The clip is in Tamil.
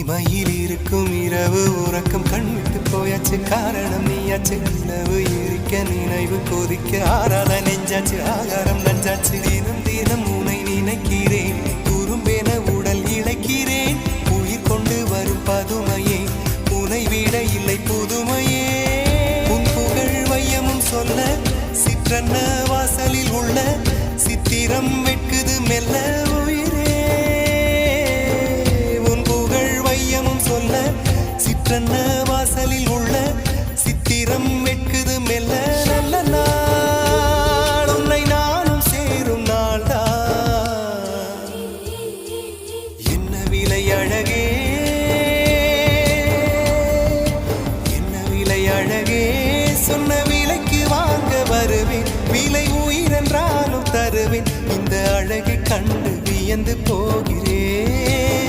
இமையில் இருக்கும் இரவு உறக்கம் கண்விட்டு போயாச்சு காரணம் நீயாச்சு நிலவு எரிக்க நினைவு கொதிக்க ஆறாத நெஞ்சாச்சு ஆகாரம் நஞ்சாச்சு தினம் தினம் உனை நினைக்கிறேன் குறும்பென உடல் இழைக்கிறேன் உயிர் கொண்டு வரும் பதுமையே உனை விட இல்லை புதுமையே உன் புகழ் வையமும் சொல்ல சிற்றன்ன வாசலில் உள்ள சித்திரம் வெட்குது மெல்ல உயிரே உன் புகழ் வையமும் சொல்ல சிற்றன்ன வாசலில் உள்ள சித்திரம் வெட்குது மெல்ல நல்ல நாள் உன்னை நானும் சேரும் நாள்தான் என்ன விலை அழகே என்ன விலை அழகே சொன்ன விலைக்கு வாங்க வருவேன் விலை உயிரென்றாலும் தருவேன் இந்த அழகை கண்டு வியந்து போகிறேன்